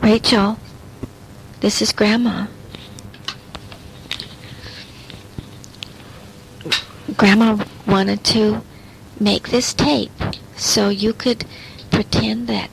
Rachel, this is Grandma. Grandma wanted to make this tape so you could pretend that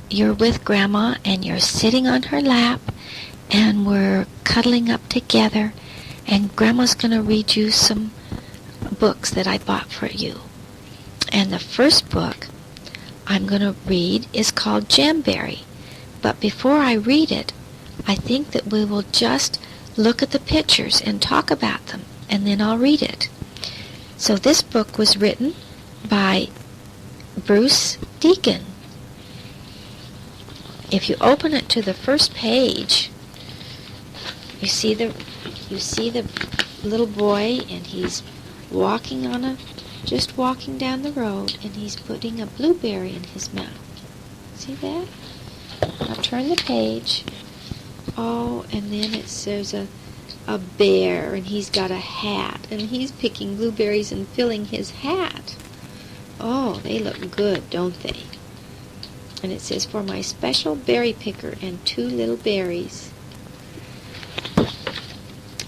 you're with Grandma and you're sitting on her lap and we're cuddling up together, and Grandma's going to read you some books that I bought for you. And the first book I'm going to read is called Jamberry. But before I read it, I think that we will just look at the pictures and talk about them, and then I'll read it. So this book was written by Bruce Deacon. If you open it to the first page, you see the little boy, and he's just walking down the road, and he's putting a blueberry in his mouth. See that? Now turn the page. Oh, and then it says a bear, and he's got a hat, and he's picking blueberries and filling his hat. Oh, they look good, don't they? And it says, "For my special berry picker and 2 little berries."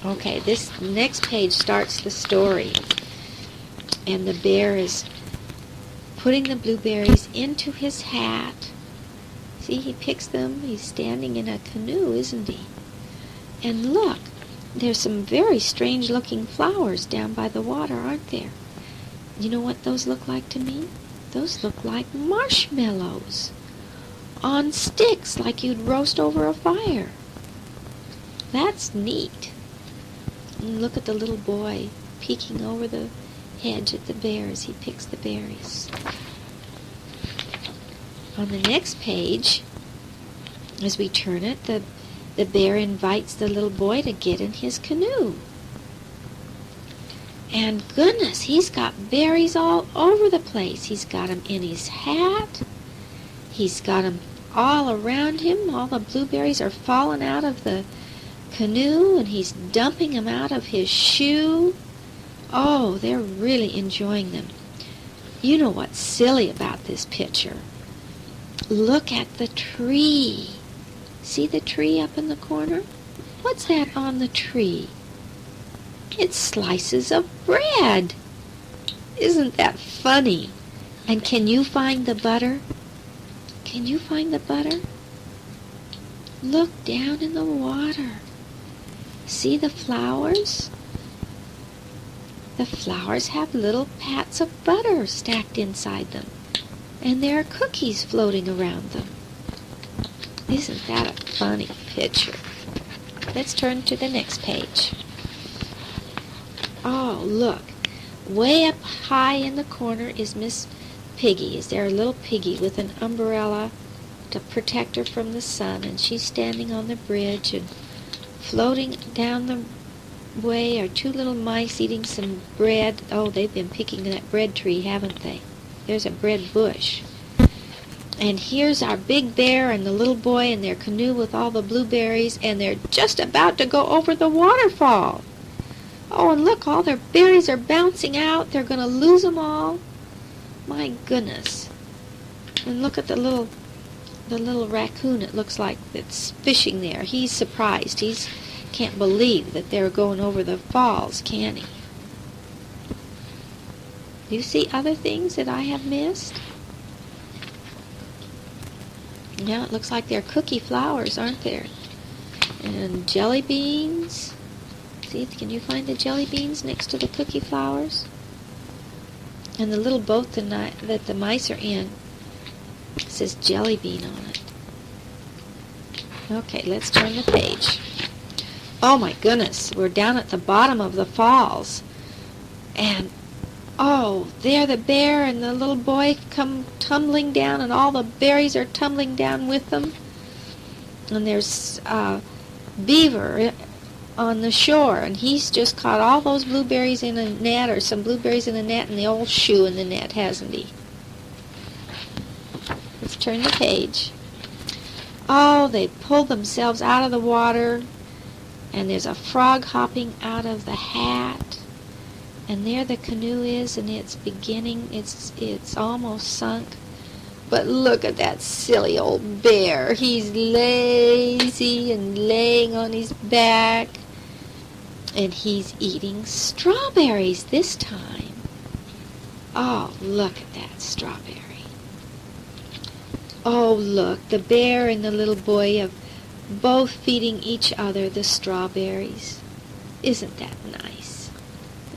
Okay, this next page starts the story. And the bear is putting the blueberries into his hat. See, he picks them. He's standing in a canoe, isn't he? And look, there's some very strange-looking flowers down by the water, aren't there? You know what those look like to me? Those look like marshmallows on sticks, like you'd roast over a fire. That's neat. And look at the little boy peeking over the hedge at the bear as he picks the berries. On the next page, as we turn it, the bear invites the little boy to get in his canoe. And goodness, he's got berries all over the place. He's got them in his hat. He's got them all around him. All the blueberries are falling out of the canoe, and he's dumping them out of his shoe. Oh, they're really enjoying them. You know what's silly about this picture? Look at the tree. See the tree up in the corner? What's that on the tree? It's slices of bread. Isn't that funny? And can you find the butter? Can you find the butter? Look down in the water. See the flowers? The flowers have little pats of butter stacked inside them, and there are cookies floating around them. Isn't that a funny picture? Let's turn to the next page. Oh, look. Way up high in the corner is Miss Piggy. Is there a little piggy with an umbrella to protect her from the sun, and she's standing on the bridge, and floating down the way are 2 little mice eating some bread. Oh, they've been picking that bread tree, haven't they? There's a bread bush. And here's our big bear and the little boy in their canoe with all the blueberries, and they're just about to go over the waterfall. Oh, and look, all their berries are bouncing out. They're going to lose them all. My goodness. And look at the little raccoon, it looks like, that's fishing there. He's surprised. He can't believe that they're going over the falls, can he? Do you see other things that I have missed? Yeah, it looks like they're cookie flowers, aren't there? And jelly beans. See, can you find the jelly beans next to the cookie flowers? And the little boat that the mice are in, it says jelly bean on it. Okay, let's turn the page. Oh my goodness, we're down at the bottom of the falls. And oh, there the bear and the little boy come tumbling down, and all the berries are tumbling down with them. And there's Beaver on the shore, and he's just caught all those blueberries in a net, or some blueberries in a net, and the old shoe in the net, hasn't he? Let's turn the page. Oh, they pulled themselves out of the water, and there's a frog hopping out of the hat, and there the canoe is, and it's almost sunk. But look at that silly old bear. He's lazy and laying on his back. And he's eating strawberries this time. Oh, look at that strawberry. Oh, look, the bear and the little boy have both feeding each other the strawberries. Isn't that nice?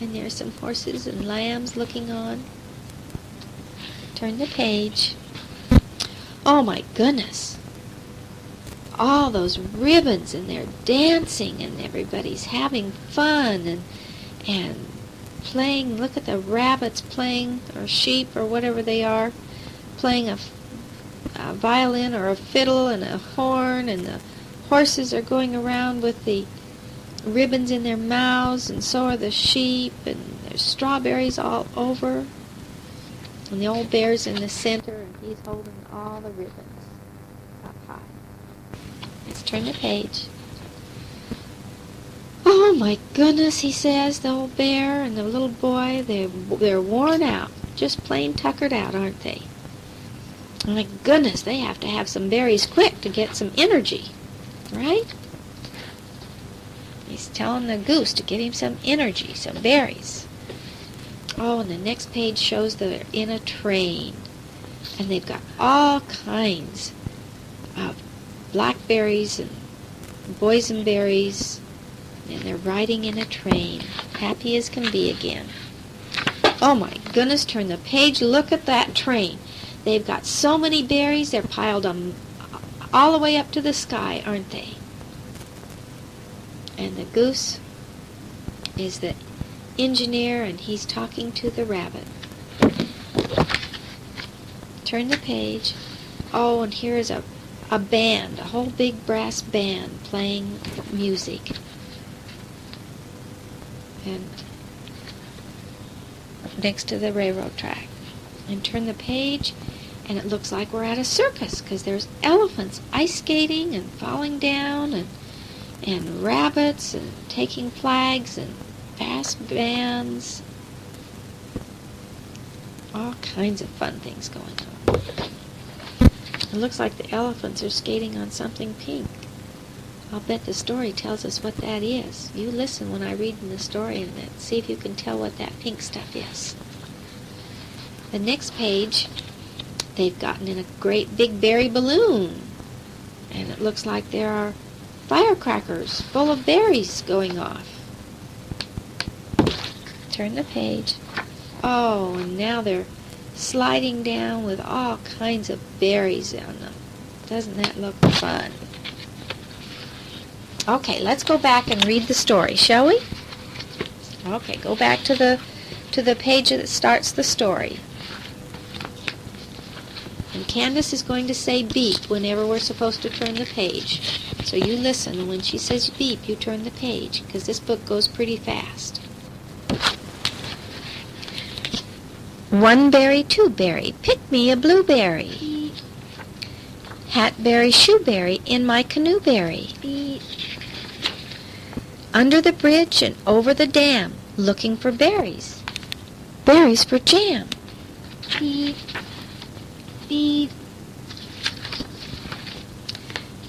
And there's some horses and lambs looking on. Turn the page. Oh my goodness. All those ribbons, and they're dancing, and everybody's having fun and playing. Look at the rabbits playing, or sheep, or whatever they are, playing a violin or a fiddle and a horn, and the horses are going around with the ribbons in their mouths, and so are the sheep, and there's strawberries all over. And the old bear's in the center, and he's holding all the ribbons up high. Let's turn the page. Oh my goodness, he says, the old bear and the little boy, they're worn out, just plain tuckered out, aren't they? Oh my goodness, they have to have some berries quick to get some energy, right? He's telling the goose to give him some energy, some berries. Oh, and the next page shows they're in a train, and they've got all kinds of blackberries and boysenberries, and they're riding in a train, happy as can be again. Oh my goodness, turn the page, look at that train. They've got so many berries, they're piled all the way up to the sky, aren't they? And the goose is the engineer, and he's talking to the rabbit. Turn the page. Oh, and here's a band, a whole big brass band playing music. And next to the railroad track. And turn the page, and it looks like we're at a circus, because there's elephants ice skating and falling down, and rabbits and taking flags and brass bands. All kinds of fun things going on. It looks like the elephants are skating on something pink. I'll bet the story tells us what that is. You listen when I read in the story and see if you can tell what that pink stuff is. The next page, they've gotten in a great big berry balloon. And it looks like there are firecrackers full of berries going off. Turn the page. Oh, and now they're sliding down with all kinds of berries on them. Doesn't that look fun? Okay, let's go back and read the story, shall we? Okay, go back to the page that starts the story. And Candace is going to say beep whenever we're supposed to turn the page. So you listen, and when she says beep, you turn the page, because this book goes pretty fast. 1 berry, 2 berry, pick me a blueberry. Hatberry, shoeberry, in my canoeberry. Under the bridge and over the dam, looking for berries. Berries for jam. Beep, beep.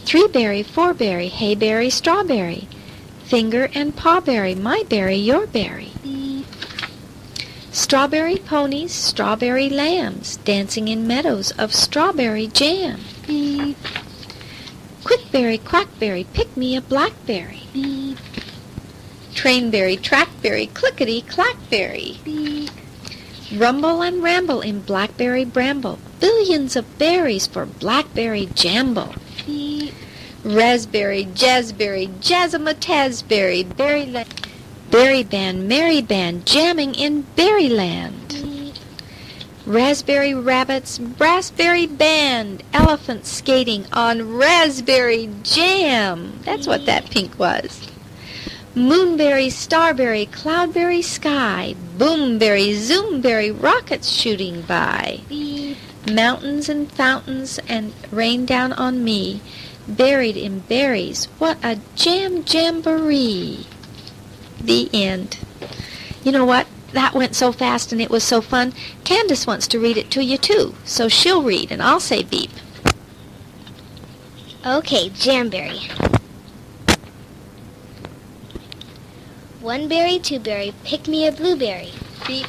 3 berry, 4 berry, hayberry, strawberry. Finger and pawberry, my berry, your berry. Strawberry ponies, strawberry lambs, dancing in meadows of strawberry jam. Beep. Quickberry, quackberry, pick me a blackberry. Beep. Trainberry, trackberry, clickety-clackberry. Beep. Rumble and ramble in blackberry bramble, billions of berries for blackberry jamble. Beep. Raspberry, jazzberry, jazzamatazberry, berryland. Berry band, merry band, jamming in Berryland. Raspberry rabbits, raspberry band, elephants skating on raspberry jam. That's what that pink was. Moonberry, starberry, cloudberry sky, boomberry, zoomberry, rockets shooting by. Mountains and fountains and rain down on me, buried in berries, what a jamboree. The end. You know what? that went so fast and it was so fun. Candace wants to read it to you too, so she'll read and I'll say beep. Okay, Jamberry. 1 berry, 2 berry, pick me a blueberry. Beep.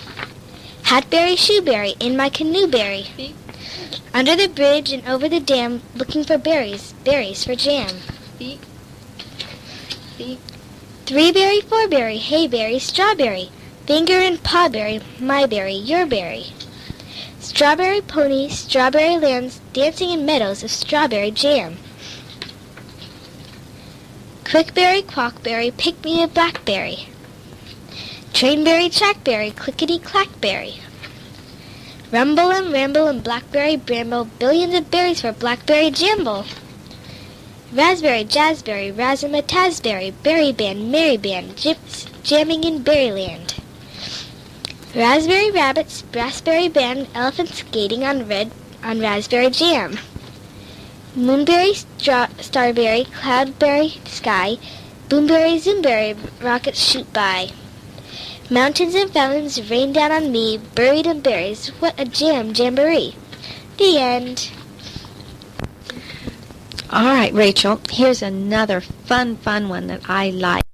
Hatberry, shoeberry, in my canoeberry. Beep. Under the bridge and over the dam, looking for berries, berries for jam. Beep. Beep. 3 berry, 4 berry, hayberry, strawberry. Finger and pawberry, my berry, your berry. Strawberry pony, strawberry lambs, dancing in meadows of strawberry jam. Quickberry, quackberry, pick me a blackberry. Trainberry, trackberry, clickety-clackberry. Rumble and ramble and blackberry bramble, billions of berries for blackberry jamble. Raspberry, jazzberry, razzmatazberry, berry band, merry band, gyps jamming in berryland. Raspberry rabbits, raspberry band, elephants skating on raspberry jam. Moonberry, starberry, cloudberry sky, boomberry, zoomberry, rockets shoot by. Mountains and fountains rain down on me, buried in berries, what a jamboree. The end. All right, Rachel, here's another fun one that I like.